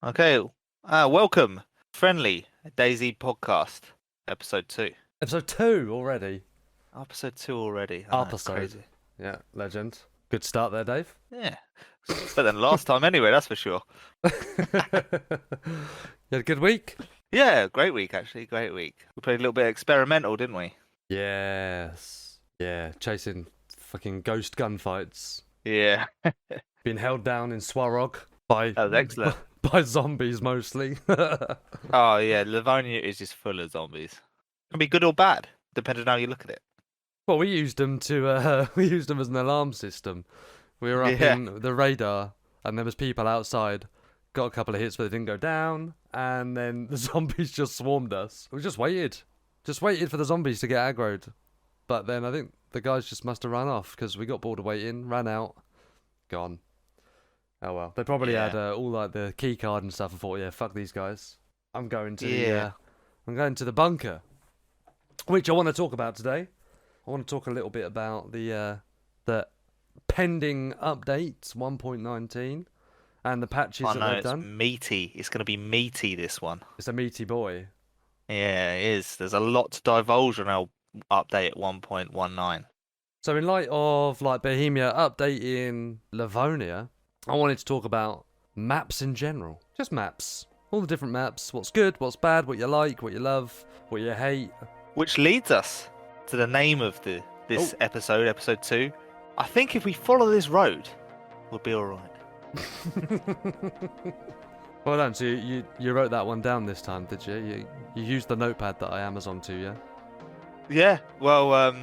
Okay, welcome, friendly DayZ podcast, episode 2. Episode 2 already. Episode 2 already. I know, it's Episode. crazy. Yeah, legend. Good start there, Dave. Yeah, better than last time anyway, that's for sure. You had a good week? Yeah, great week actually, great week. We played a little bit experimental, didn't we? Yes. Yeah, chasing fucking ghost gunfights. Yeah, Being held down in Swarog by that was excellent. by zombies mostly. Oh yeah, Livonia is just full of zombies. Can be good or bad, depending on how you look at it. Well, we used them we used them as an alarm system. We were up Yeah. in the radar, and there was people outside. Got a couple of hits, but they didn't go down, and then the zombies just swarmed us. We just waited for the zombies to get aggroed. But then I think the guys just must have run off because we got bored of waiting, ran out, gone. Oh well, they probably Yeah. had all like the key card and stuff, and thought, yeah, fuck these guys. I'm going to Yeah. I'm going to the bunker, which I want to talk about today. I want to talk a little bit about the pending updates 1.19 and the patches I that know, they've it's done. meaty. It's going to be meaty, this one. It's a meaty boy. Yeah, it is. There's a lot to divulge on our update at 1.19. So in light of like Bohemia updating Livonia, I wanted to talk about maps in general. Just maps. All the different maps. What's good, what's bad, what you like, what you love, what you hate. Which leads us to the name of this episode, episode 2. I think if we follow this road, we'll be alright. Well done. So you wrote that one down this time, did you? You used the notepad that I Amazon to, yeah? Yeah, well,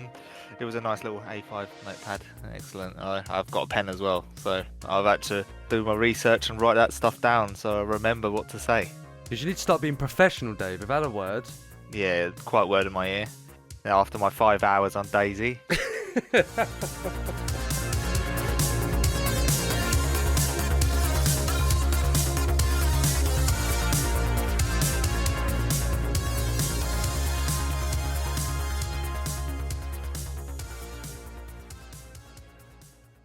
it was a nice little A5 notepad. Excellent. I've got a pen as well, so I've had to do my research and write that stuff down so I remember what to say. You should need to start being professional, Dave. We've had a word. Yeah, quite word in my ear. Now, after my 5 hours on DayZ.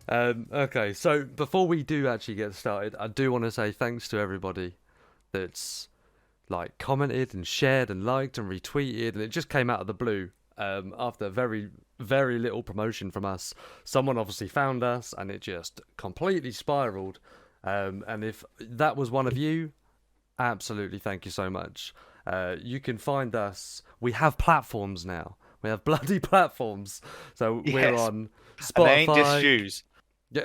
Okay, so before we do actually get started, I do want to say thanks to everybody that's like commented and shared and liked and retweeted, and it just came out of the blue after very, very little promotion from us. Someone obviously found us, and it just completely spiraled. And if that was one of you, absolutely thank you so much. You can find us. We have platforms now. We have bloody platforms. So we're Yes. on Spotify. And they ain't just shoes. Yeah,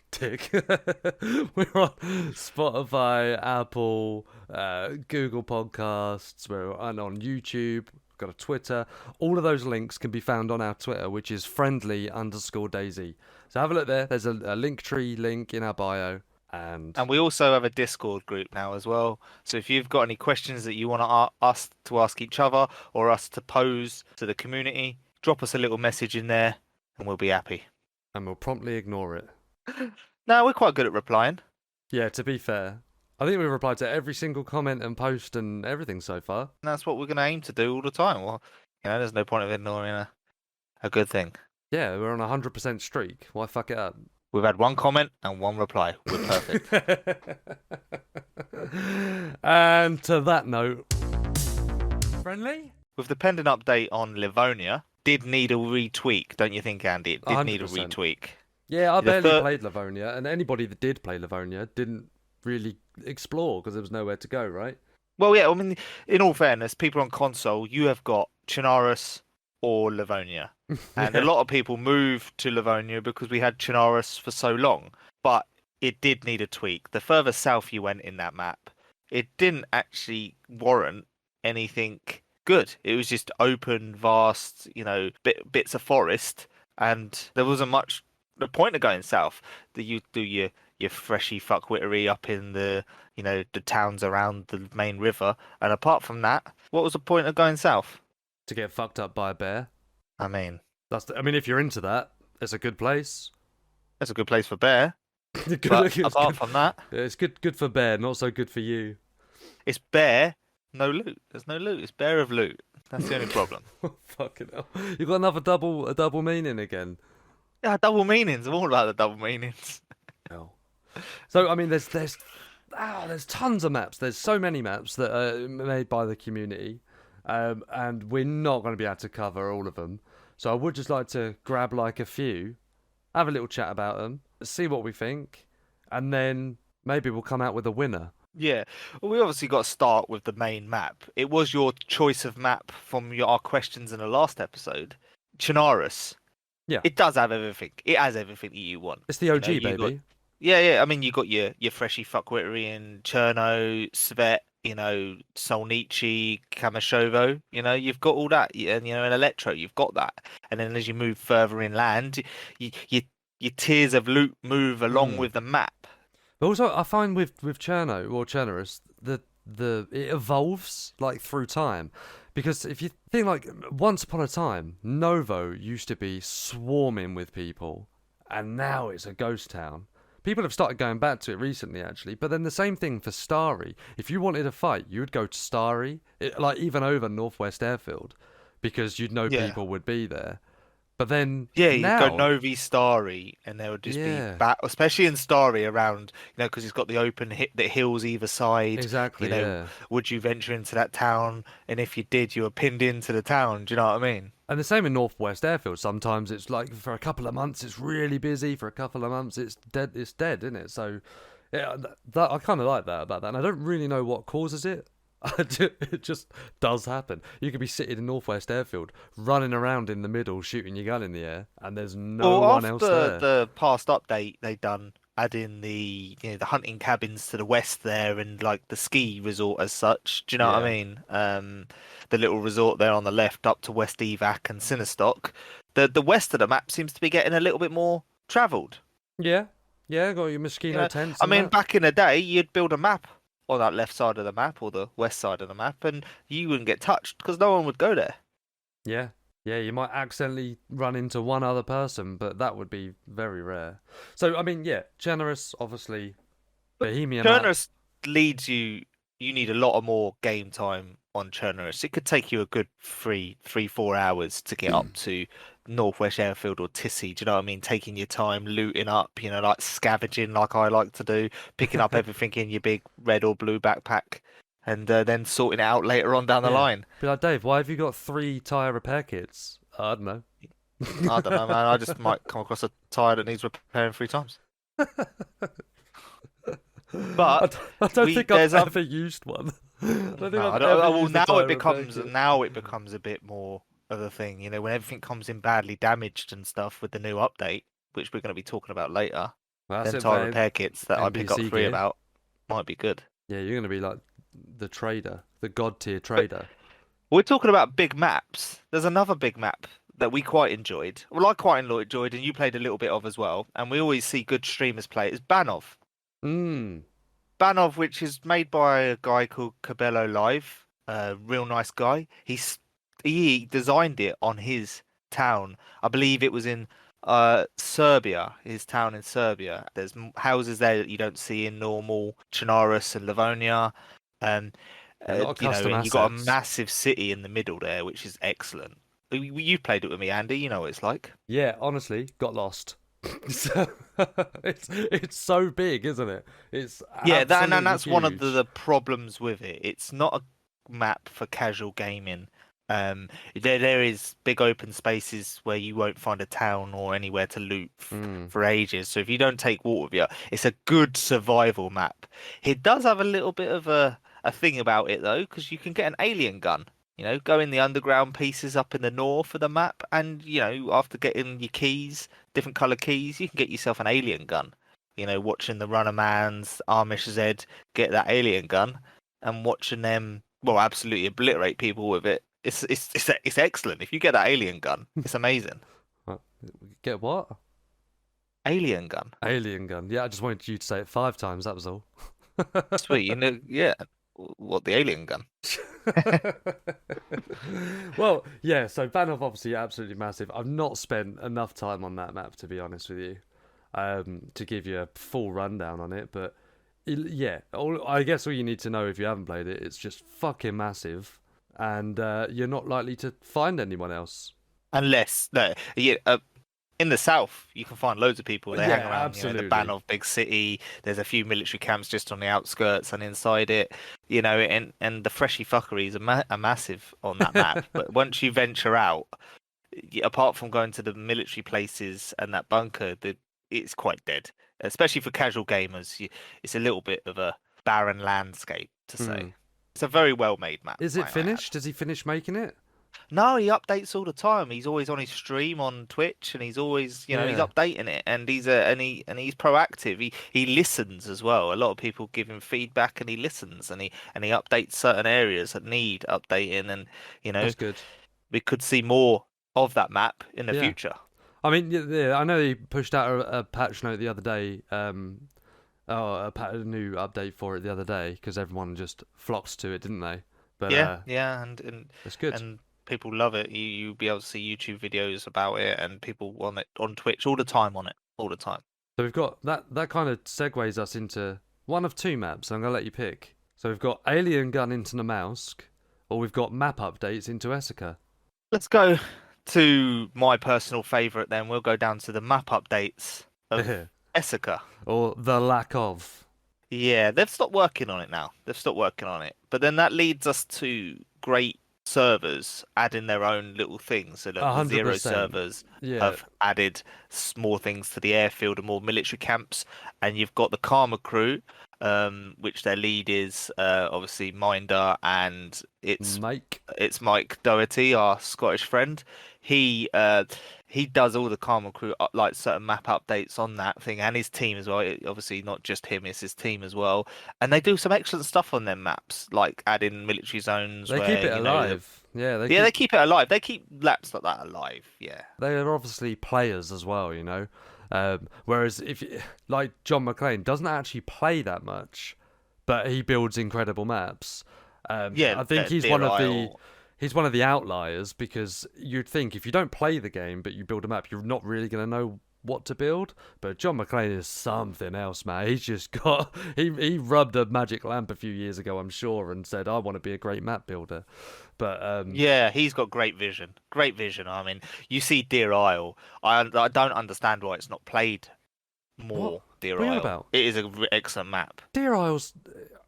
dick. We're on Spotify, Apple, Google Podcasts. We're on YouTube. We've got a Twitter. All of those links can be found on our Twitter, which is friendly_DayZ. So have a look there. There's a Linktree link in our bio. And we also have a Discord group now as well. So if you've got any questions that you want us to ask each other or us to pose to the community, drop us a little message in there and we'll be happy. we'll promptly ignore it. No, we're quite good at replying. Yeah, to be fair, I think we've replied to every single comment and post and everything so far. And that's what we're going to aim to do all the time. Well, there's no point of ignoring a good thing. Yeah, we're on a 100% streak. Why fuck it up? We've had one comment and one reply. We're perfect. And to that note, friendly? With the pending update on Livonia, did need a retweak, don't you think, Andy? It did need a 100%. retweak. Yeah, I The barely played Livonia, and anybody that did play Livonia didn't really explore because there was nowhere to go, right? Well, yeah, I mean, in all fairness, people on console, you have got Chinaris or Livonia. And a lot of people moved to Livonia because we had Chinaris for so long. But it did need a tweak. The further south you went in that map, it didn't actually warrant anything good. It was just open, vast, bits of forest. And there wasn't much the point of going south. That you do your freshy fuckwittery up in the towns around the main river. And apart from that, what was the point of going south? To get fucked up by a bear. I mean, if you're into that, it's a good place. it's a good place for bear. Good- But it's apart good- from that, Yeah, it's good for bear, not so good for you. it's bear, no loot. There's no loot. It's bear of loot. That's the only problem. Fucking hell. You got another double meaning again. Yeah, double meanings. I'm all about the double meanings. Hell. So I mean, there's there's tons of maps. There's so many maps that are made by the community, and we're not going to be able to cover all of them. So I would just like to grab like a few, have a little chat about them, see what we think, and then maybe we'll come out with a winner. Yeah, well, we obviously got to start with the main map. It was your choice of map from our questions in the last episode, Chinaris. Yeah, It does have everything. It has everything that you want. it's the OG, You got baby. yeah. I mean, you got your Freshie Fuckwitterian, Cherno, Svet, Solnichi, Kamashovo. You've got all that. And in Electro, you've got that. And then as you move further inland, your tiers of loot move along Mm. with the map. But also, I find with Cherno or Chernoris, it evolves like through time, because if you think like once upon a time, Novo used to be swarming with people, and now it's a ghost town. People have started going back to it recently, actually. But then the same thing for Starry. If you wanted a fight, you would go to Starry, like even over Northwest Airfield, because you'd know Yeah. people would be there. But then Yeah, you'd go now, Novi Starry, and there would just be yeah, especially in Starry around, because it's got the open hit the hills either side. exactly, yeah. Would you venture into that town? And if you did, you were pinned into the town. Do you know what I mean? And the same in Northwest Airfield. Sometimes it's like for a couple of months it's really busy. For a couple of months it's dead. It's dead, isn't it? So, yeah, that I kind of like that about that. And I don't really know what causes it. It just does happen. You could be sitting in Northwest Airfield, running around in the middle, shooting your gun in the air, and there's no Well, one else after there. the past update they done, adding the hunting cabins to the west there and like the ski resort as such. Do you know what I Yeah, mean? The little resort there on the left up to West Evac and Cinestock. The west of the map seems to be getting a little bit more travelled. yeah, yeah. Got your You mosquito know, tents I and mean, that. back in the day, you'd build a map on that left side of the map or the west side of the map, and you wouldn't get touched because no one would go there. Yeah, yeah. You might accidentally run into one other person, but that would be very rare. So I mean, yeah, generous, obviously, But Bohemia map. Chernarus leads you. You need a lot of more game time on Chernarus. It could take you a good 4 hours to get up to Northwest Airfield or Tissy. Do you know what I mean? Taking your time, looting up. Like scavenging, like I like to do, picking up everything in your big red or blue backpack, and then sorting it out later on down the Yeah. line. Be like, Dave, why have you got 3 tyre repair kits? I don't know. I don't know, man. I just might come across a tire that needs repairing 3 times. I But I don't think I've there's a ever used one. I don't think no, I've I don't, ever well used a now tyre it repair becomes kit. a bit more of a thing. When everything comes in badly damaged and stuff with the new update, which we're going to be talking about later. Well, that's Them it, tire man. repair kits that I pick up NBC free gear. about might be good. Yeah, you're gonna be like the trader, the god tier But trader. we're talking about big maps. There's another big map that we quite enjoyed. Well, I quite enjoyed, and you played a little bit of as well. And we always see good streamers play it. Is Banov. Mmm. Banov, which is made by a guy called Cabello Live, a real nice guy. He designed it on his town. I believe it was in Serbia, his town in Serbia. There's houses there that you don't see in normal Chinaris and Livonia. Um, Yeah, a lot of custom and you got a assets. massive city in the middle there, which is excellent. You played it with me, Andy. You know what it's like. Yeah, honestly, got lost. So, it's so big, isn't it? It's Yeah, and absolutely that's one of the, huge. the problems with it. It's not a map for casual gaming. There is big open spaces where you won't find a town or anywhere to loot Mm. for ages. So if you don't take water with you, it's a good survival map. It does have a little bit of a thing about it though, because you can get an alien gun. Go in the underground pieces up in the north of the map, and after getting your keys, different color keys, you can get yourself an alien gun. Watching the Runner Man's Amish Z get that alien gun and watching them, well, absolutely obliterate people with it. It's excellent. If you get that alien gun, it's amazing. What? Get what? Alien gun, Alien gun. Yeah, I just wanted you to say it 5 times. That was all. sweet. Yeah. What the alien gun? Well, yeah. So Banov obviously absolutely massive. I've not spent enough time on that map to be honest with you, to give you a full rundown on it. But yeah, I guess all you need to know if you haven't played it, it's just fucking massive, and you're not likely to find anyone else. Unless no, yeah. in the south, you can find loads of people. They hang Yeah, around, the absolutely. Banov big city. There's a few military camps just on the outskirts and inside it, and the freshy fuckeries are massive on that map. But once you venture out, apart from going to the military places and that bunker, it's quite dead. Especially for casual gamers, it's a little bit of a barren landscape to Hmm. say. It's a very well made map, Is it might I add. finished? Has he finished making it? No, he updates all the time. He's always on his stream on Twitch, and he's always, he's Yeah, updating it, and he's proactive. He listens as well. A lot of people give him feedback, and he listens, and he updates certain areas that need updating, and you know that's good. we could see more of that map in the Yeah. future. I mean, yeah, I know he pushed out a patch note the other day. A new update for it the other day because everyone just flocked to it, didn't they? But Yeah, yeah, and it's good. and people love it. You'll be able to see YouTube videos about it, and people on it on Twitch all the time on it, all the time. So we've got that. That kind of segues us into one of two maps. I'm gonna let you pick. So we've got Alien Gun into Namalsk, or we've got map updates into Essica. Let's go to my personal favorite. Then we'll go down to the map updates of Essica. Or the lack of. Yeah, they've stopped working on it now. They've stopped working on it. But then that leads us to great servers adding their own little things. So that the Zero 100%. servers Yeah. have added more things to the airfield and more military camps. And you've got the Karma crew, which their lead is obviously Minder, and Mike. it's Mike Doherty, our Scottish friend. He does all the Karma crew like certain map updates on that thing, and his team as well. Obviously, not just him; it's his team as well. And they do some excellent stuff on their maps, like adding military zones. They where, keep it alive. Yeah, they keep it alive. They keep laps like that alive. Yeah. they are obviously players as well, you know. Whereas like John McClane doesn't actually play that much, but he builds incredible maps. Yeah, I think he's Deer one of the Isle. he's one of the outliers because you'd think if you don't play the game but you build a map, you're not really going to know what to build. But John McClane is something else, man. He's just got he rubbed a magic lamp a few years ago, I'm sure, and said I want to be a great map builder. But Yeah, he's got great vision. Great vision. I mean, you see Deer Isle. I don't understand why it's not played what? more. Deer What are you on Isle. about? It is an excellent map. Deer Isle's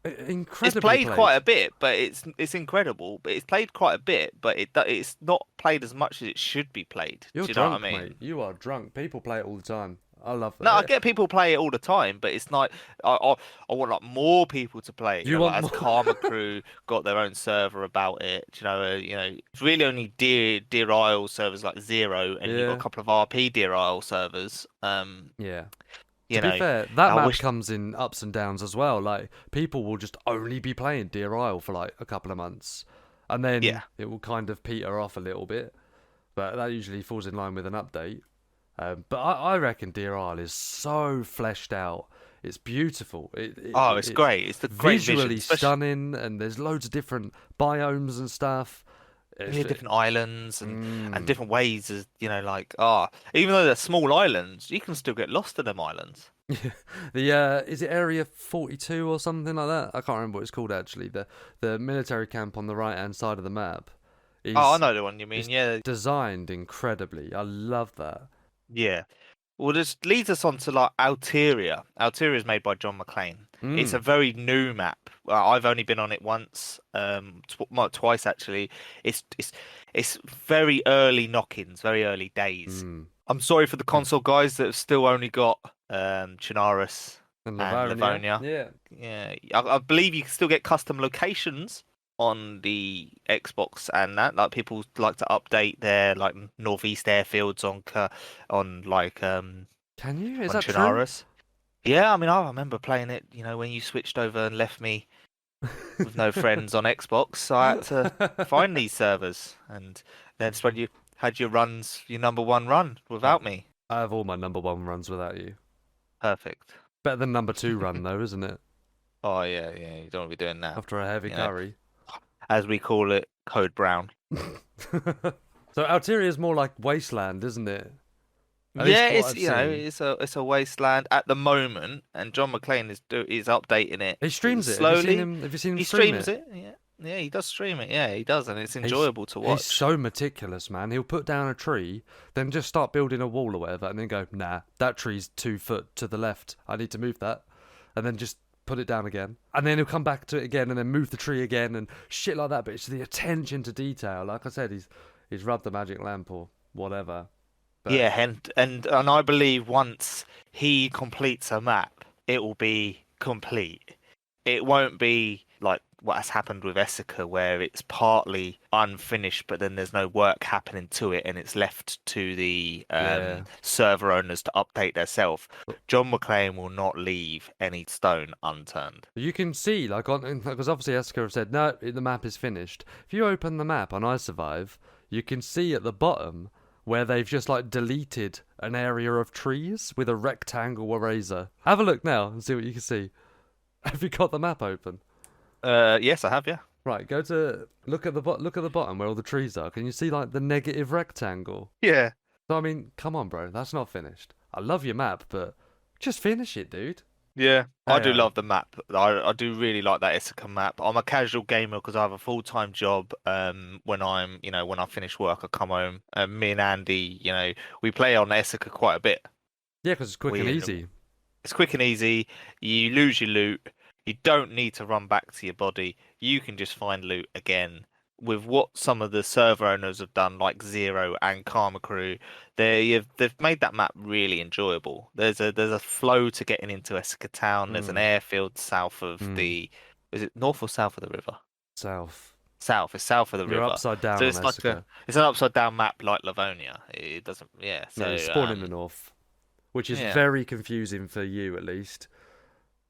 It's incredibly played quite a bit, but it's incredible. But it's played quite a bit, but it's not played as much as it should be played. You're Do you know drunk, what I mean? mate. You are drunk. People play it all the time. I love No, I that. get people play it all the time, but it's like I want like more people to play it. You Like, want as more? Karma Crew got their own server about it. It's really only Deer Isle servers like Zero, and you've got a Yeah, couple of RP Deer Isle servers. yeah. You To be know, fair, that I map wish. comes in ups and downs as well. Like people will just only be playing Deer Isle for like a couple of months, and then Yeah. it will kind of peter off a little bit. But that usually falls in line with an update. But I reckon Deer Isle is so fleshed out. It's beautiful. Oh, it's It's great. It's the great vision, visually especially. stunning, and there's loads of different biomes and stuff. It's, Yeah, different islands and mm. different ways as even though they're small islands, you can still get lost in them islands. The is it Area 42 or something like that? I can't remember what it's called actually. The military camp on the right hand side of the map Oh, I is know the one you mean. is Yeah, designed incredibly. I love that. yeah. Well, this leads us on to like Alteria. Alteria is made by John McClane. It's a Mm, very new map. I've only been on it once, twice actually. It's very early knock-ins, very early days. mm. I'm sorry for the console guys that have still only got Chinaris And and Livonia, Livonia. yeah. Yeah, I believe you can still get custom locations on the Xbox and that. Like people like to update their like northeast airfields on like Can you? Is on that true? Chinaris. Yeah, I mean I remember playing it. When you switched over and left me with no friends on Xbox, so I had to find these servers, and that's when you had your runs, your number one run I, without me. I have all my number one runs without you. Perfect. Better than number two run though, isn't it? Oh yeah, yeah. You don't want to be doing that. After a heavy You know, curry. as we call it, Code Brown. So Alteria is more like wasteland, isn't it? At least Yeah, what it's I've seen. it's a wasteland at the moment, and John McClane is updating it He streams it. slowly. Have you seen him He stream streams it? it. Yeah, Yeah, he does stream it. Yeah, he does, and it's He's enjoyable to he's watch. so meticulous, man. He'll put down a tree, then just start building a wall or whatever, and then go, nah, that tree's 2 foot to the left. I need to move that, and then just put it down again, and then he'll come back to it again, and then move the tree again, and shit like that. But it's the attention to detail. Like I said, he's rubbed the magic lamp or whatever. But Yeah, and I believe once he completes a map, it will be complete. It won't be like what has happened with Essica, where it's partly unfinished, but then there's no work happening to it, and it's left to the yeah, server owners to update themselves. John McClane will not leave any stone unturned. you can see like on because obviously Eska have said no, the map is finished. If you open the map on I Survive, you can see at the bottom where they've just like deleted an area of trees with a rectangle eraser. Have a look now and see what you can see. Have you got the map open? Yes, I have, yeah. Right, go to look at the bottom where all the trees are. Can you see like the negative rectangle? Yeah. So I mean, come on, bro, that's not finished. I love your map, but just finish it, dude. Yeah, I do Hey, love the map. I do really like that Issachar map. I'm a casual gamer because I have a full-time job. When when I finish work, I come home. And me and Andy, we play on Issachar quite a bit. yeah, because it's quick and We easy. It's quick and easy. You lose your loot. You don't need to run back to your body. You can just find loot again. With what some of the server owners have done, like Zero and Karma Crew, they've made that map really enjoyable. There's a flow to getting into Essica Town. There's an Mm, airfield south of mm. the, is it north or south of the river? South. South. It's south of the You're river. upside down So on it's like Essica. it's an upside down map like Livonia. It doesn't, yeah. Yeah, you So spawn in the north, which is yeah, very confusing for you at least.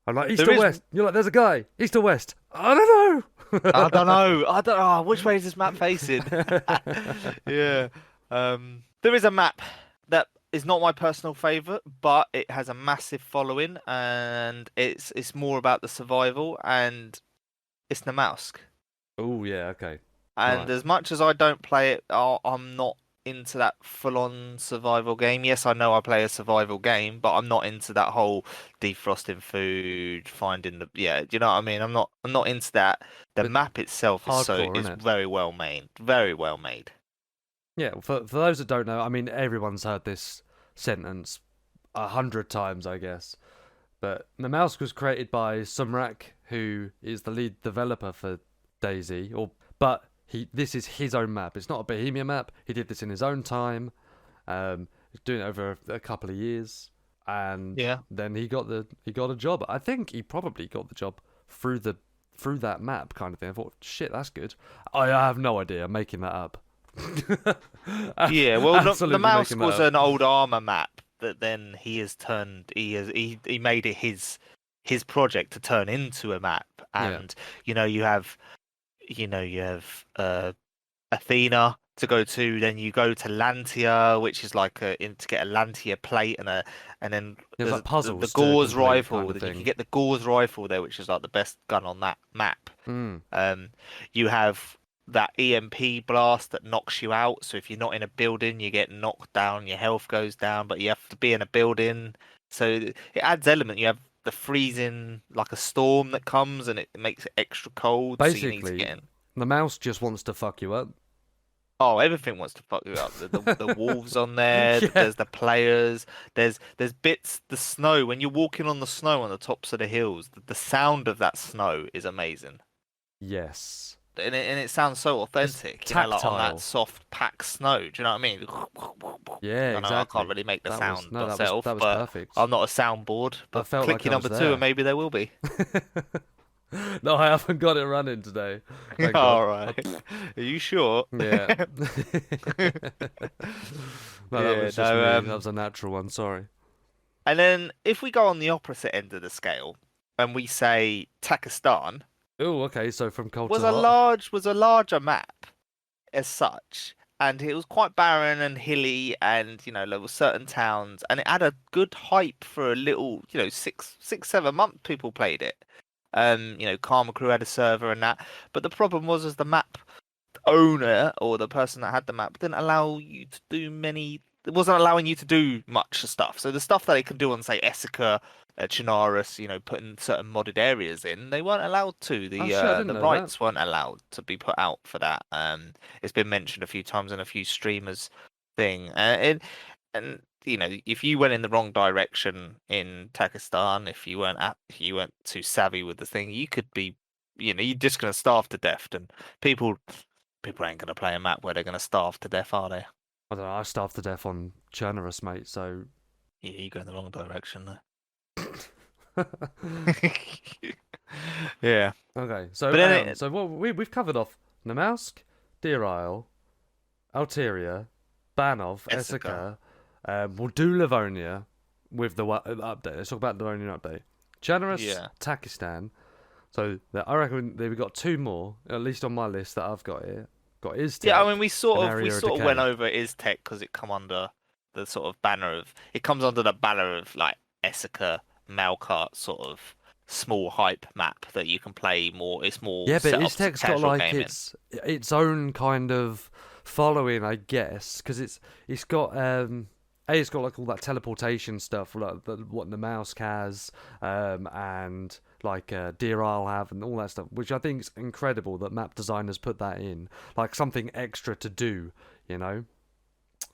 I'm like east there or is. west. You're like, there's a guy. East or west? I don't I know. don't know. I don't know. Which way is this map facing? Yeah. There is a map that is not my personal favorite, but it has a massive following, and it's more about the survival, and it's Namausk. Oh yeah, okay, And right. as much as I don't play it, I'm not into that full-on survival game. Yes, I know I play a survival game, but I'm not into that whole defrosting food, finding the yeah. Do you know what I mean? I'm not into that. The But map itself hardcore, is isn't it? very well made, very well made. Yeah. For those that don't know, I mean, everyone's heard this sentence 100 times, I guess. But the mouse was created by Sumrak, who is the lead developer for DayZ. But this is his own map. It's not a Bohemia map. He did this in his own time. He's doing it over a couple of years, and Yeah. then he got a job. I think he probably got the job through that map kind of thing. I thought, shit, that's good. I have no idea. I'm making that up. Yeah, well, the Absolutely mouse making that was up. an old armor map that then he has turned. He made it his project to turn into a map, Yeah. and you have Athena to go to. Then you go to Lantia, which is like to get a Lantia plate and then There's there's like the puzzles to Gauze complete rifle. kind of Then you can thing. get the Gauze rifle there, which is like the best gun on that map. Mm. Um, you have that EMP blast that knocks you out. So if you're not in a building, you get knocked down, your health goes down, but you have to be in a building. So it adds element. You have the freezing, like a storm that comes and it makes it extra cold, so you need to Basically, get in. the mouse just wants to fuck you up. Oh, everything wants to fuck you up. The wolves on there. Yeah. There's the players. There's bits. The snow when you're walking on the snow on the tops of the hills. The sound of that snow is amazing. Yes. And it sounds so It's authentic, like on that tactile. soft packed snow. Do you know what I mean? Yeah, I know I can't exactly. really make the That was sound no, myself, that was but perfect. I'm not a soundboard. I But felt click like your I was number two, and there. maybe there will be. No, I haven't got it running today. Thank God. All right. Are you sure? Yeah. No, that Yeah. was just No. me. That was a natural one. Sorry. And then if we go on the opposite end of the scale, and we say Takistan Oh, okay. So from cold was to a hot. larger map as such, and it was quite barren and hilly, and there were certain towns, and it had a good hype for a little, 6, 7 months people played it. Karma Crew had a server and that, but the problem was as the map owner or the person that had the map didn't allow you to do many. It wasn't allowing you to do much stuff. So the stuff that it can do on say Essica, Chinaris, putting certain modded areas in, they weren't allowed to. Oh The shit, I uh, didn't the know that. rights weren't allowed to be put out for that. It's been mentioned a few times in a few streamers thing. And if you went in the wrong direction in Pakistan, if you weren't too savvy with the thing, you could be, you're just gonna starve to death. And people people ain't gonna play a map where they're gonna starve to death, are they? I don't know. I starved to death on Chernerus, mate. So. Yeah, you go in the wrong direction Okay, there. Yeah, so but then Aaron, so what we've covered off Namalsk, Deer Isle, Altaria, Banov, Jessica. Essica. We'll do Livonia with the update. Let's talk about the Livonian update. Generous, Yeah. Takistan. So I reckon that we've got two more, at least on my list that I've got here. Got Yeah, I Iztec mean, we and sort of we Area of sort of went Decay. over Iztec because it come under the sort of banner of it comes under the banner of like Essica, Malkart sort of small hype map that you can play more. It's more Yeah, but set up to Iztec's got casual like gaming. its own kind of following, I guess, because it's got it's got like all that teleportation stuff, like what the mouse has, and like Deer Isle have, and all that stuff, which I think is incredible that map designers put that in, like something extra to do, you know.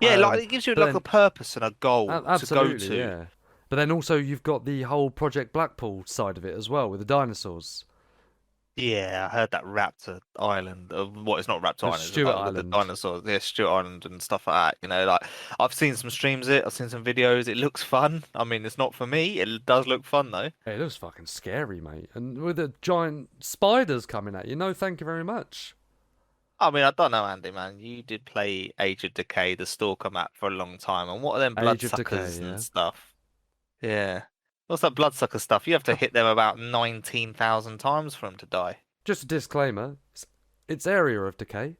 Yeah, like it gives you But like a then purpose and a goal to go absolutely, to. yeah. But then also you've got the whole Project Blackpool side of it as well with the dinosaurs, Yeah, I heard that Raptor Island. What it's not Raptor the Island, it's Stewart about with the Island. dinosaurs. Yeah, Stewart Island and stuff like that. Like I've seen some streams of it. I've seen some videos. It looks fun. I mean, it's not for me. It does look fun though. Hey, it looks fucking scary, mate. And with the giant spiders coming at you, no, thank you very much. I mean, I don't know, Andy, man. You did play Age of Decay, the Stalker map, for a long time, and what are them Age of Decay, bloodsuckers and yeah. stuff? Yeah. What's that bloodsucker stuff? You have to hit them about 19,000 times for them to die. Just a disclaimer: it's area of decay.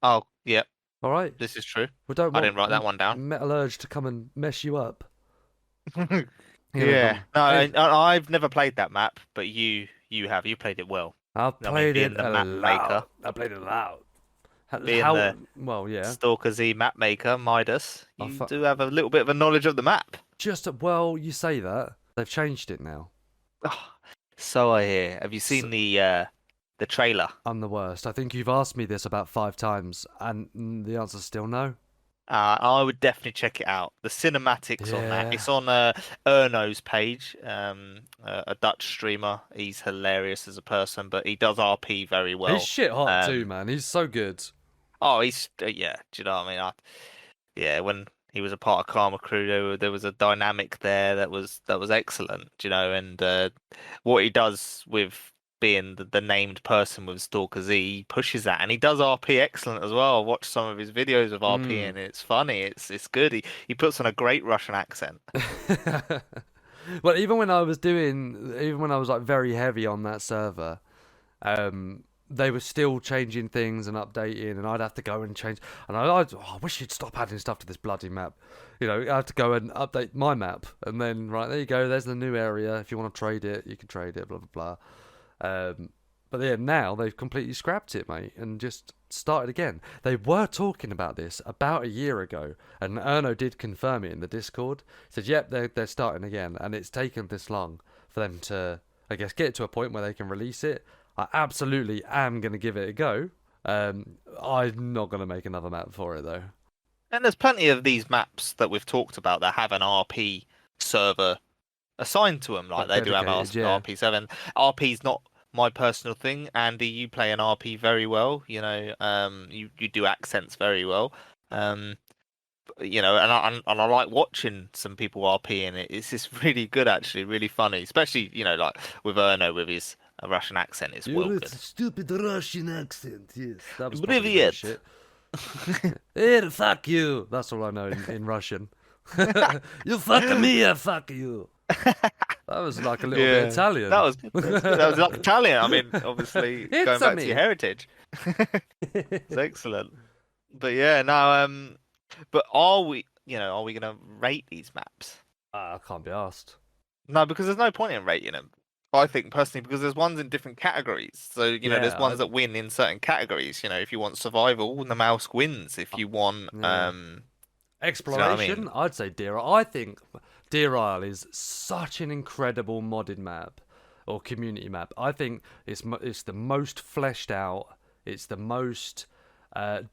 Oh, yep, All right, this is true. we don't I didn't want write that one down. Metal Urge to come and mess you up. You're gonna Yeah. come. No, Hey, I've never played that map, but you have. You played it well. I've I mean, played it being the a map maker, lot. I played it loud. being How? the Well, yeah. Stalker Z map maker, Midas, I you fu- do have a little bit of a knowledge of the map. just well, you say that they've changed it now. Oh, so I hear. Have you So, seen the trailer? I'm the worst. I think you've asked me this about 5 times, and the answer's still no. I would definitely check it out. The cinematics on that. Yeah. It's on Erno's page, a Dutch streamer. He's hilarious as a person, but he does RP very He's well. shit hot too, Um, man. He's so good. oh, he's yeah. Do you know what I mean? Yeah, when he was a part of Karma Crew, there was a dynamic there that was excellent. Do you know, and what he does with being the named person with Stalker Z, he pushes that, and he does RP excellent as well. I watched some of his videos of RP, Mm. and it's funny. It's good. He puts on a great Russian accent. Well, even when I was like very heavy on that server, they were still changing things and updating, and I'd have to go and change. And I wish you'd stop adding stuff to this bloody map. You know, I had to go and update my map, and then right there you go. There's the new area. If you want to trade it, you can trade it. Blah blah blah. But yeah, now they've completely scrapped it, mate, and just started again. They were talking about this about a year ago, and Erno did confirm it in the Discord. He said, "Yep, they're starting again," and it's taken this long for them to, I guess, get to a point where they can release it. I absolutely am gonna give it a go. I'm not gonna make another map for it though. And there's plenty of these maps that we've talked about that have an RP server assigned to them, like Like they do have dedicated, yeah. RP7. RP's not my personal thing. Andy, you play an RP very well. You do accents very well. Um, and I like watching some people RP in it. It's just really good, actually, really funny, especially like with Erno with his Russian accent. It's well good. Stupid Russian accent, yes. That was probably very Привет. shit. Hey, fuck you. That's all I know in Russian. You fuck me, I fuck you. That was like a little bit Yeah, Italian. that was good. That was like Italian. I mean, obviously It's going a back to me. your heritage. It's excellent. But yeah, no, but are we gonna rate these maps? I can't be asked. No, because there's no point in rating them. I think personally, because there's ones in different categories. So, there's Yeah, ones that win in certain categories. If you want survival, the mouse wins. If you want, yeah. do you know what I Exploration, mean? I'd say Dira. I think Deer Isle is such an incredible modded map or community map. I think it's the most fleshed out. It's the most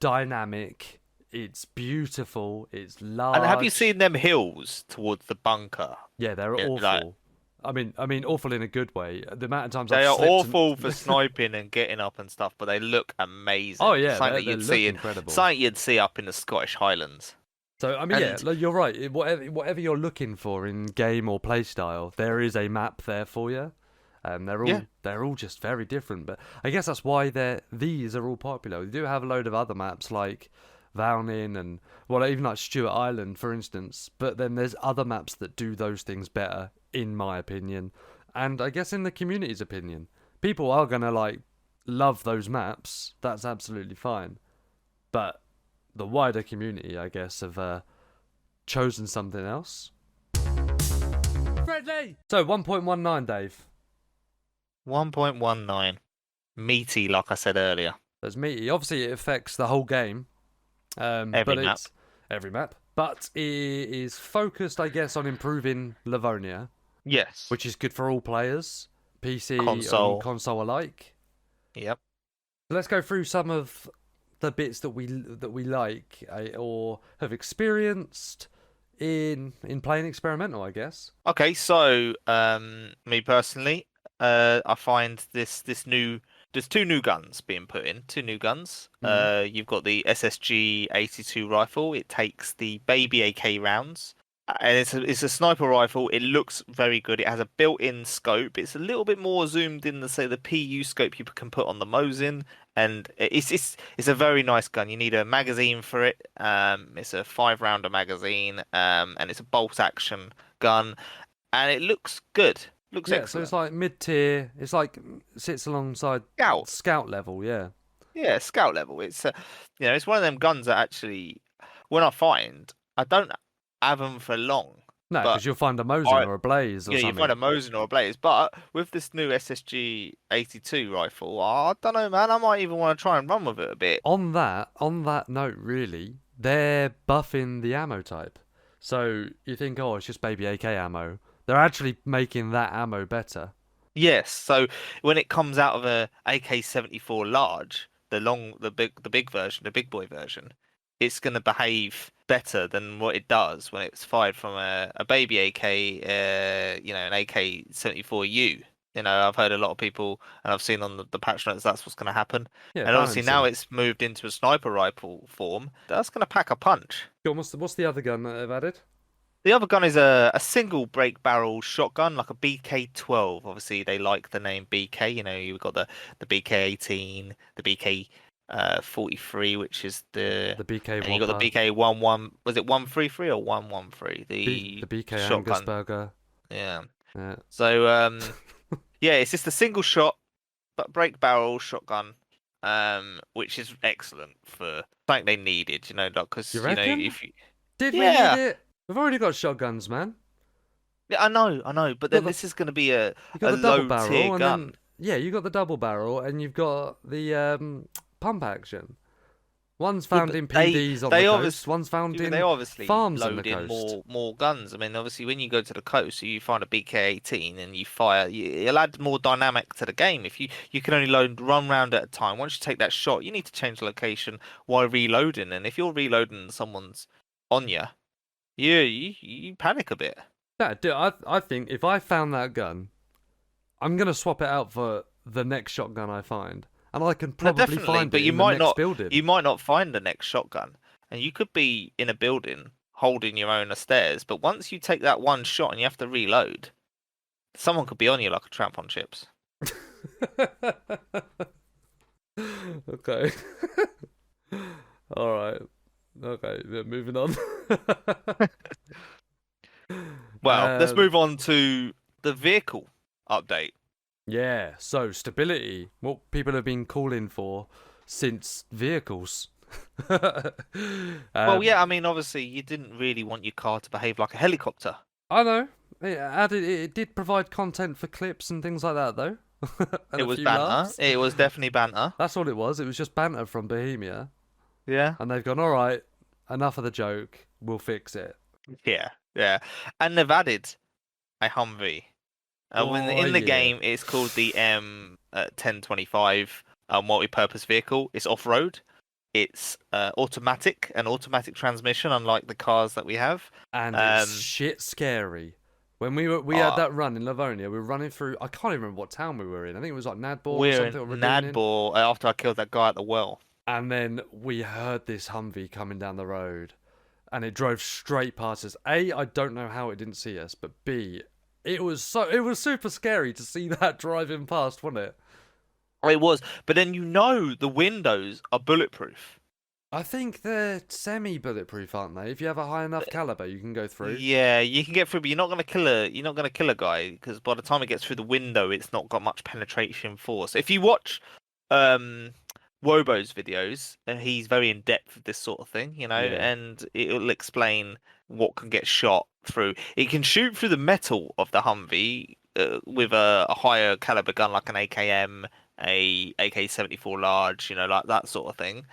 dynamic. It's beautiful. It's large. And have you seen them hills towards the bunker? Yeah, they're awful. Like, I mean, awful in a good way. The amount of times they I've are slipped awful for sniping and getting up and stuff, but they look amazing. Oh yeah, Something they that you'd look see incredible. something you'd see up in the Scottish Highlands. So I mean, yeah, you're right. Whatever you're looking for in game or play style, there is a map there for you. They're all just very different. But I guess that's why these are all popular. We do have a load of other maps like Valnin and even like Stewart Island, for instance. But then there's other maps that do those things better, in my opinion, and I guess in the community's opinion. People are gonna like love those maps. That's absolutely fine. But the wider community, I guess, have chosen something else. Friendly! So, 1.19, Dave. 1.19. Meaty, like I said earlier. That's meaty. Obviously, it affects the whole game. Every map. Every map. But it is focused, I guess, on improving Livonia. Yes. Which is good for all players. PC Console. and console alike. Yep. Let's go through some of the bits that we like or have experienced in playing experimental, I guess. Okay, so me personally, I find there's two new guns being put in. Two new guns. You've got the SSG 82 rifle. It takes the baby AK rounds. And it's a sniper rifle. It looks very good. It has a built-in scope. It's a little bit more zoomed in than say the PU scope you can put on the Mosin, and it's a very nice gun. You need a magazine for it. It's a 5-rounder magazine, and it's a bolt action gun, and it looks good. Looks excellent. So it's like mid-tier. It's like sits alongside scout level. Yeah. Yeah, scout level. It's it's one of them guns that actually, when I don't have them for long. No, because you'll find a Mosin or a Blaze or something. Yeah, you find a Mosin or a Blaze. But with this new SSG 82 rifle, I don't know, man. I might even want to try and run with it a bit. On that note, really, they're buffing the ammo type. So you think, oh, it's just baby AK ammo. They're actually making that ammo better. Yes. So when it comes out of a AK-74 large, the big version, the big boy version, it's going to behave better than what it does when it's fired from a baby AK, an AK-74U. I've heard a lot of people, and I've seen on the patch notes that's what's going to happen. Yeah, and obviously now it's moved into a sniper rifle form. That's going to pack a punch. What's the other gun that they've added? The other gun is a single break barrel shotgun, like a BK-12. Obviously, they like the name BK. You've got the BK-18, the BK 43, which is the BK. And you got the BK 11. Was it 133 or 113? The BK shotgun. Angusburger. Yeah. So yeah, it's just a single shot, but break barrel shotgun, which is excellent for something they needed. Because if you we need it? We've already got shotguns, man. Yeah, I know, but then this is going to be a low tier gun. You got the double barrel, and you've got the pump action. One's found in PDs on the coast. One's found in farms on the coast. In more guns. I mean, obviously, when you go to the coast, you find a BK-18 and you fire. You'll add more dynamic to the game. If you can only run round at a time. Once you take that shot, you need to change location while reloading. And if you're reloading and someone's on you, you panic a bit. Yeah, dude, I think if I found that gun, I'm gonna swap it out for the next shotgun I find. And I can probably find it in the next building. You might not find the next shotgun. And you could be in a building holding your own stairs. But once you take that one shot and you have to reload, someone could be on you like a tramp on chips. Okay. All right. Okay, moving on. Well, let's move on to the vehicle update. Yeah, so stability, what people have been calling for since vehicles. Well, yeah, I mean, obviously, you didn't really want your car to behave like a helicopter. I know. It did provide content for clips and things like that, though. It was banter. Laughs. It was definitely banter. That's all it was. It was just banter from Bohemia. Yeah. And they've gone, all right, enough of the joke. We'll fix it. Yeah. Yeah, and they've added a Humvee. Oh In the yeah. game, it's called the M1025 multi-purpose vehicle. It's off-road. It's an automatic transmission, unlike the cars that we have. And it's Um, shit scary. When we had uh, that run in Livonia, we were running through. I can't even remember what town we were in. I think it was like Nadborg or we're something. in Or Radoonin. Nadbor after I killed that guy at the well. And then we heard this Humvee coming down the road, and it drove straight past us. A, I don't know how it didn't see us, but B, it was super scary to see that driving past, wasn't it? It was, but then the windows are bulletproof. I think they're semi-bulletproof, aren't they? If you have a high enough caliber, you can go through. Yeah, you can get through, but you're not gonna kill a guy because by the time it gets through the window, it's not got much penetration force. If you watch um Wobo's videos, he's very in depth with this sort of thing, Yeah, and it'll explain what can get shot through. It can shoot through the metal of the Humvee with a higher caliber gun like an AKM, a AK-74 large, like that sort of thing,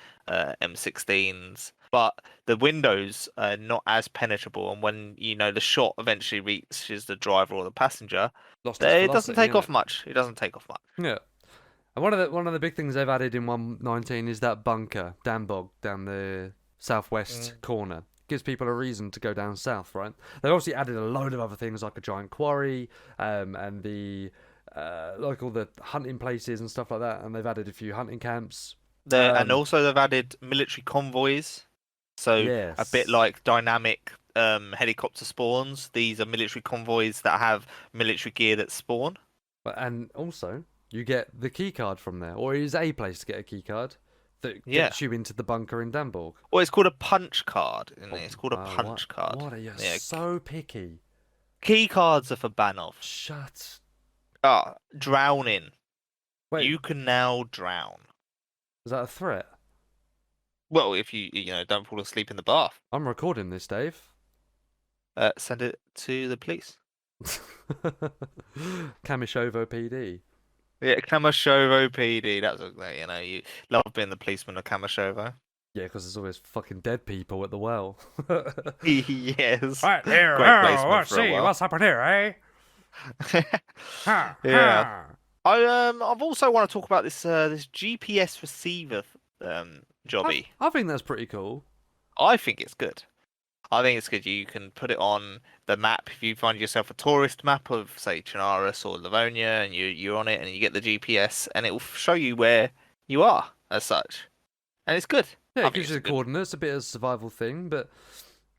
M16s. But the windows are not as penetrable, and when the shot eventually reaches the driver or the passenger, lost its it doesn't velocity, take off innit? much. It doesn't take off much. Yeah. And one of the big things they've added in 119 is that bunker, Danbog, down the southwest Mm. corner. Gives people a reason to go down south, right? They've obviously added a load of other things like a giant quarry, and the like all the hunting places and stuff like that. And they've added a few hunting camps. And also they've added military convoys, so a bit Yes, like dynamic helicopter spawns. These are military convoys that have military gear that spawn. and also you get the key card from there, or it is a place to get a key card that Yeah. gets you into the bunker in Danborg. Or it's called a punch card in there. It's called a What? punch card. What are you Yeah. so picky? Key cards are for Banovs. Shut. Drowning. Wait, You can now drown. is that a threat? Well, if you don't fall asleep in the bath, I'm recording this, Dave. send it to the police. Kamishovo PD. Yeah, Kamashovo PD. That's you love being the policeman of Kamashovo. Yeah, because there's always fucking dead people at the well. Yes. Right here, Great oh, placement let's for a see while. what's happened here, eh? Ha, Yeah. ha. I've also want to talk about this GPS receiver jobby. I think that's pretty cool. I think it's good. I think it's good. You can put it on the map if you find yourself a tourist map of, say, Chinaris or Livonia, and you're on it, and you get the GPS, and it will show you where you are as such, and it's good. Yeah, I it think gives you it's the good. coordinates, a bit of a survival thing, but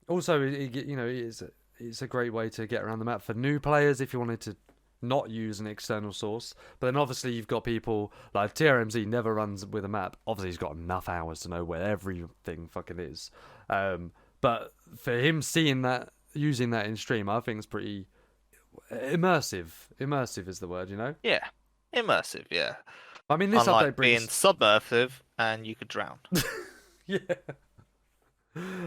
also it's a great way to get around the map for new players if you wanted to not use an external source. But then obviously you've got people like TRMZ never runs with a map. Obviously he's got enough hours to know where everything fucking is. But for him seeing that, using that in stream, I think it's pretty immersive. Immersive is the word, you know? Yeah, immersive. Yeah, I mean, this unlike update being brings. submersive and you could drown. Yeah.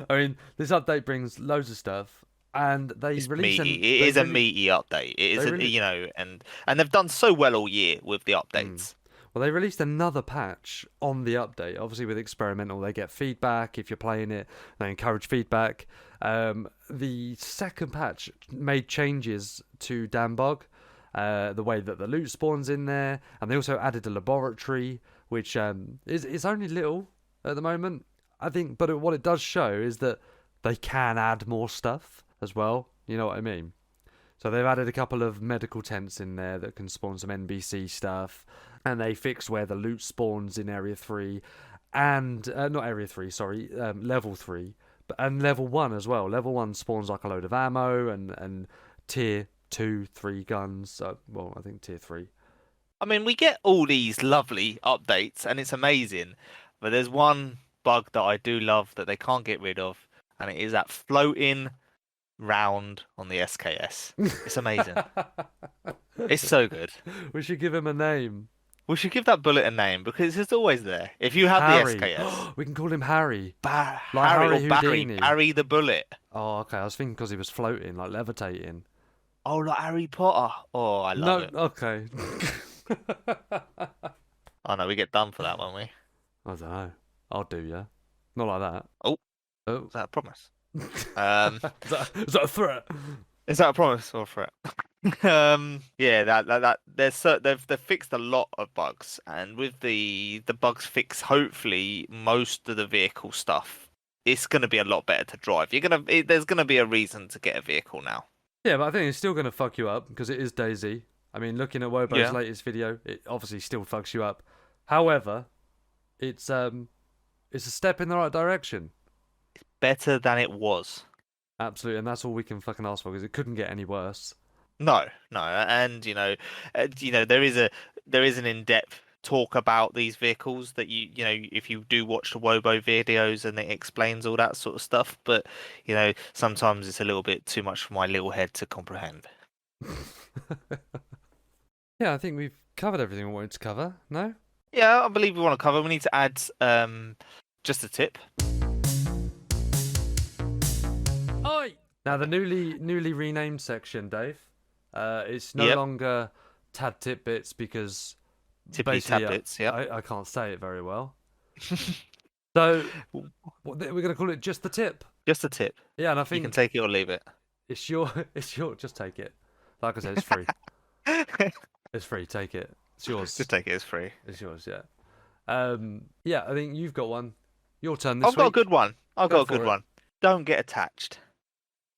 I mean, this update brings loads of stuff, and they It's release meaty. an. It They is a rele- meaty update. It is, they really- and they've done so well all year with the updates. Well, they released another patch on the update. Obviously, with experimental, they get feedback if you're playing it. They encourage feedback. The second patch made changes to Dambog, the way that the loot spawns in there, and they also added a laboratory, which is only little at the moment, I think. But what it does show is that they can add more stuff as well. You know what I mean? So they've added a couple of medical tents in there that can spawn some NBC stuff, and they fixed where the loot spawns in Area 3, and not Area 3, sorry, Level 3, and Level 1 as well. Level 1 spawns like a load of ammo and Tier 2, 3 guns. Well, I think Tier 3. I mean, we get all these lovely updates, and it's amazing. But there's one bug that I do love that they can't get rid of, and it is that floating round on the SKS. It's amazing. It's so good. We should give him a name. We should give that bullet a name because it's always there. If you have Harry. the SKS, We can call him Harry. Harry Harry or Barry, Houdini. Barry the bullet. Oh, okay. I was thinking because he was floating, like levitating. Oh, like Harry Potter. Oh, I love it. Okay. Oh no, we get done for that, won't we? I don't know. I'll do ya. Not like that. Oh. Oh. Is that a promise? Is that a threat? Is that a promise or a threat? Yeah, they've fixed a lot of bugs, and with the bugs fixed, hopefully most of the vehicle stuff, it's gonna be a lot better to drive. There's gonna be a reason to get a vehicle now. Yeah, but I think it's still going to fuck you up because it is DayZ. I mean, looking at Wobo's Yeah. latest video, it obviously still fucks you up. However, it's a step in the right direction. Better than it was. Absolutely, and that's all we can fucking ask for because it couldn't get any worse. No, no, and there is an in-depth talk about these vehicles that if you do watch the Wobo videos and it explains all that sort of stuff, but sometimes it's a little bit too much for my little head to comprehend. Yeah, I think we've covered everything we wanted to cover. No? Yeah, I believe we want to cover. We need to add just a tip. Oi! Now the newly renamed section, Dave. It's no Yep. longer Tad Titbits because Tippy basically tablets. Yeah. I can't say it very well. So we're gonna call it just the tip. Just a tip. Yeah, and I You think can take it or leave it. it's your just take it. Like I said, it's free. It's free. Take it. It's yours. Just take it as free. It's yours. Yeah. Yeah. I think you've got one. Your turn this I've got a week. good one. I've Go got a for good it. one. Don't get attached.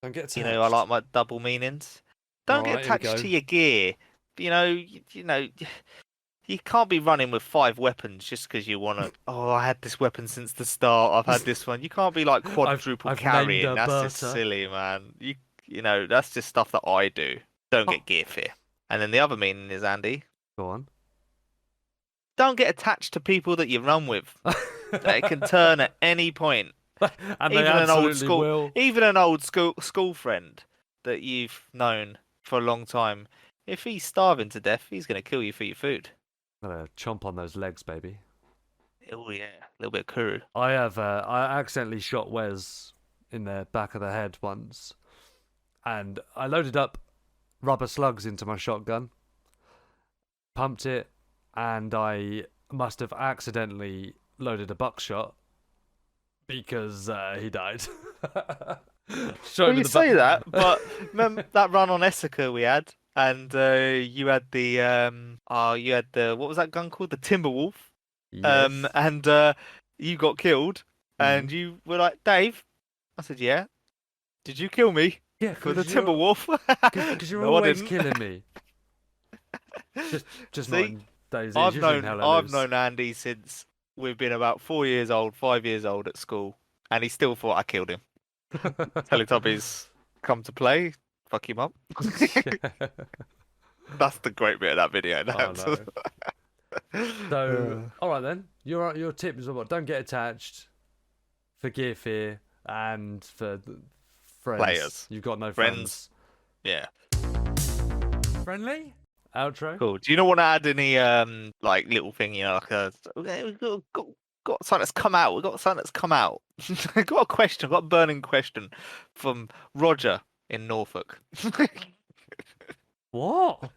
Don't get I like my double meanings. Don't Alright, get here we attached go. to your gear. You can't be running with 5 weapons just because you want to. Oh, I had this weapon since the start. I've had this one. You can't be like quadruple I've named carrying. her That's just Berta. silly, man. That's just stuff that I do. Don't Oh. get gear fear. And then the other meaning is, Andy, Go on. don't get attached to people that you run with. They can turn at any point. And they Even an old absolutely school, will. even an old school friend that you've known for a long time. If he's starving to death, he's going to kill you for your food. I'm gonna chomp on those legs, baby. Oh yeah, a little bit of kuru. I accidentally shot Wes in the back of the head once, and I loaded up rubber slugs into my shotgun, pumped it, and I must have accidentally loaded a buckshot because he died. Shot Well, him in you the say back- that, but remember that run on Essica we had, and you had the what was that gun called? The Timberwolf. Yes. And you got killed, and you were like, Dave. I said, yeah. Did you kill me Yeah, with the 'cause you're- Timberwolf? Because you're No, I always didn't. killing me. Just not See, in DayZ. I've It's usually in known Hell I've Loose. known Andy since we've been about 4 years old, 5 years old at school, and he still thought I killed him. Teletubbies come to play, fuck him up. That's the great bit of that video. Oh, no. So, all right then. Your tip is what? Don't get attached. For gear fear and for friends. Players. You've got no Friends. Yeah, Friendly. Outro. cool. Do you not want to add any like little thing? Like we've got something that's come out. We've got something that's come out. I've got a question. I've got a burning question from Roger in Norfolk. What?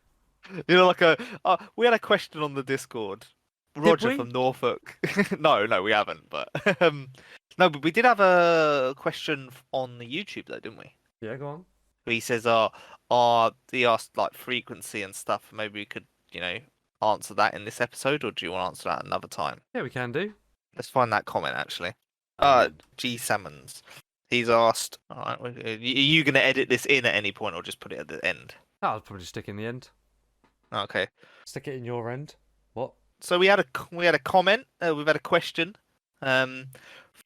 We had a question on the Discord. Roger we? from Norfolk. No, we haven't. But no, but we did have a question on the YouTube though, didn't we? Yeah, go on. He says, he asked like frequency and stuff. Maybe we could, answer that in this episode, or do you want to answer that another time? Yeah, we can do. Let's find that comment actually. G Salmons. He's asked, all right, are you going to edit this in at any point or just put it at the end? I'll probably stick in the end. Okay. Stick it in your end. What? So we had a comment. We've had a question from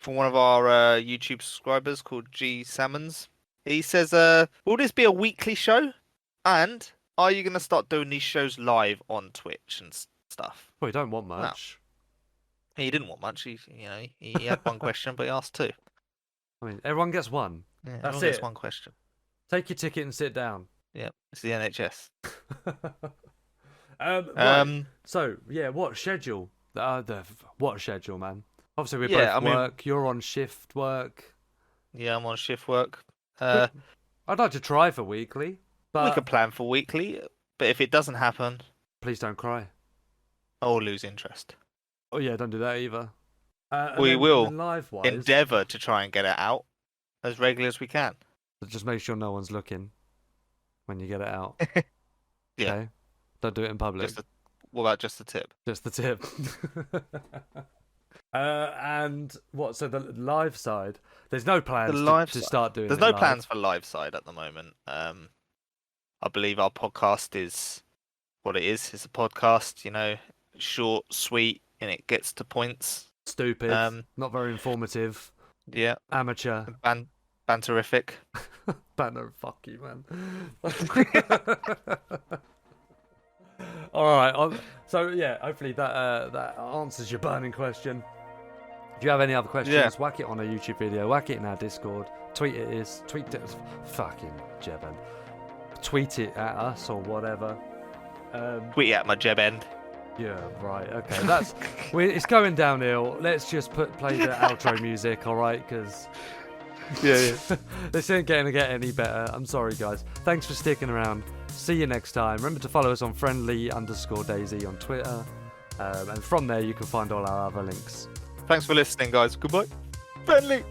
one of our YouTube subscribers called G Salmons. He says, will this be a weekly show? And are you going to start doing these shows live on Twitch and stuff? Well, you don't want much. He didn't want much. He had one question, but he asked two. I mean, everyone gets one. Yeah, That's everyone gets it. one question. Take your ticket and sit down. Yeah, it's the NHS. Right. So yeah, what schedule? What schedule, man? Obviously, we're both work. You're on shift work. Yeah, I'm on shift work. I'd like to try for weekly, but we could plan for weekly. But if it doesn't happen, please don't cry. I'll lose interest. Oh yeah, don't do that either. We will live-wise, endeavour to try and get it out as regularly as we can. But just make sure no one's looking when you get it out. Yeah. Okay? Don't do it in public. What about just the tip? Just the tip. And what? So the live side, there's no plans to start doing. There's it no live. plans for live side at the moment. I believe our podcast is what it is. It's a podcast, you know, short, sweet, and it gets to points. Stupid. Not very informative. Yeah. Amateur. Banterific. Banner, fuck you, man. All right. So yeah, hopefully that answers your burning question. If you have any other questions, whack it on a YouTube video, whack it in our Discord, tweet it, fucking Jeben. Tweet it at us or whatever. Tweet it at my jeb end. Yeah, right. Okay, it's going downhill. Let's just play the outro music, all right? Because this ain't going to get any better. I'm sorry, guys. Thanks for sticking around. See you next time. Remember to follow us on friendly_DayZ on Twitter, and from there you can find all our other links. Thanks for listening, guys. Goodbye. Friendly.